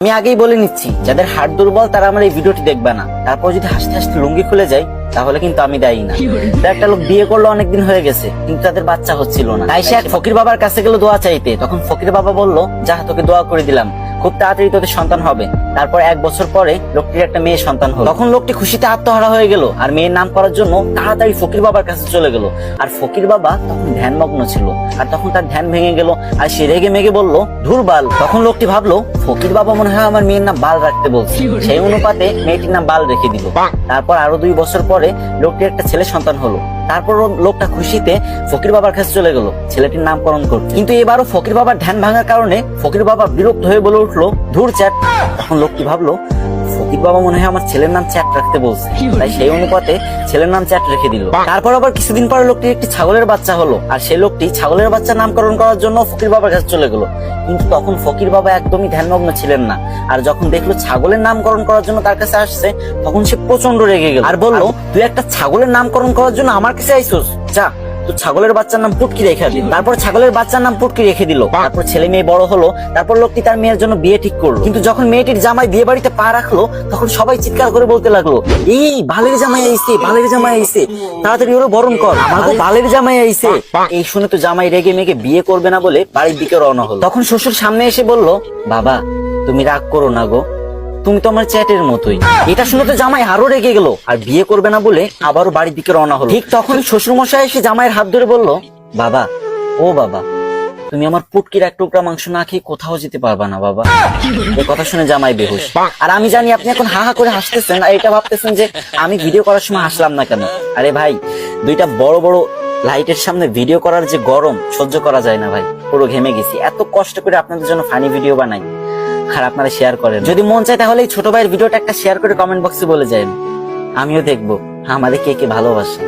আমি আগেই বলে নিচ্ছি, যাদের হাড় দুর্বল তারা আমার এই ভিডিওটি দেখবে না। তারপর যদি হাসতে হাসতে লুঙ্গি খুলে যায় তাহলে কিন্তু আমি দায়ী না। একটা লোক বিয়ে করলো, অনেকদিন হয়ে গেছে, কিন্তু তাদের বাচ্চা হচ্ছিল না। তাই সে এক ফকির বাবার কাছে গেল দোয়া চাইতে। তখন ফকির বাবা বলল, যা তোকে দোয়া করে দিলাম, খুব তাড়াতাড়ি তোদের সন্তান হবে। তারপর 1 বছর পরে লোকটির একটা মেয়ে সন্তান হলো। তখন লোকটি খুশিতে আত্মহারা হয়ে গেল আর মেয়ের নাম করার জন্য তাড়াতাড়ি ফকির বাবার কাছে চলে গেল। আর ফকির বাবা তখন ধ্যানমগ্ন ছিল, আর তখন তার ধ্যান ভেঙে গেল আর সে রেগে মেগে বলল, ধুর বাল। তখন লোকটি ভাবলো, ফকির বাবা মনে হয় আমার মেয়ের নাম বাল রাখতে বলছে, সেই অনুপাতে মেয়েটির নাম বাল রেখে দিল। তারপর আরো 2 বছর পরে লোকটির একটা ছেলে সন্তান হলো। তারপর লোকটা খুশিতে ফকির বাবার কাছে চলে গেল ছেলেটির নামকরণ করতে। কিন্তু এবারও ফকির বাবার ধ্যান ভাঙার কারণে ফকির বাবা বিরক্ত হয়ে বলে উঠলো, ধুর চ্যাট। তখন লোকটি ভাবলো, ফকির বাবা মনে হয় আমার ছেলের নাম চ্যাট রাখতে বলছে, তাই সেই অনুপাতে ছেলের নাম চ্যাট রেখে দিল। তারপর আবার কিছুদিন পরে লোকটির একটি ছাগলের বাচ্চা হলো, আর সেই লোকটি ছাগলের বাচ্চা নামকরণ করার জন্য ফকির বাবার কাছে চলে গেল। কিন্তু তখন ফকির বাবা একদমই ধ্যানমগ্ন ছিলেন না, আর যখন দেখলো ছাগলের নামকরণ করার জন্য তার কাছে আসছে, তখন সে প্রচন্ড রেগে গেল আর বলল, তুই একটা ছাগলের নামকরণ করার জন্য আমার কাছে আইসোস, যা তো ছাগলের বাচ্চার নাম পুটকি রেখে দিল। তারপর ছাগলের বাচ্চার নাম পুটকি রেখে দিল। তারপর ছেলে মেয়ে বড় হলো। তারপর লোকটি তার মেয়ের জন্য বিয়ে ঠিক করলো। কিন্তু যখন মেয়েটির জামাই বিয়ে বাড়িতে পা রাখলো, তখন সবাই চিৎকার করে বলতে লাগলো, এই বালের জামাই আইছে, বালের জামাই আইছে, তাড়াতাড়ি ওরা বরণ কর, আমাকে বালের জামাই আইছে। এই শুনে তো জামাই রেগে মেগে বিয়ে করবে না বলে বাড়ির দিকে রওনা হলো। তখন শ্বশুর সামনে এসে বলল, বাবা তুমি রাগ করো না গো, তুমি তো আমার চ্যাটের মতোই। এটা শুনে তো জামাই আরো রেগে গেল আর বিয়ে করবে না বলে আবারও বাড়ির দিকে রওনা হলো। ঠিক তখন শ্বশুর মশাই এসে জামাইয়ের হাত ধরে বলল, বাবা ও বাবা, তুমি আমার পুটকির এক টুকরা মাংস না খেয়ে কোথাও যেতে পারবা না বাবা। এই কথা শুনে জামাই বেহুশ। আর আমি জানি আপনি এখন হা হা করে হাসতেছেন আর এটা ভাবতেছেন যে আমি ভিডিও করার সময় হাসলাম না কেন। আরে ভাই, 2টা বড় বড় লাইটের সামনে ভিডিও করার যে গরম সহ্য করা যায় না ভাই, পুরো ঘেমে গেছি। এত কষ্ট করে আপনাদের জন্য ফানি ভিডিও বানাই আর আপনারা শেয়ার করেন। যদি মন চায় তাহলে এই ছোট ভাইয়ের ভিডিওটা একটা শেয়ার করে কমেন্ট বক্সে বলে যায়, আমিও দেখবো আমাদের কে কে ভালোবাসে।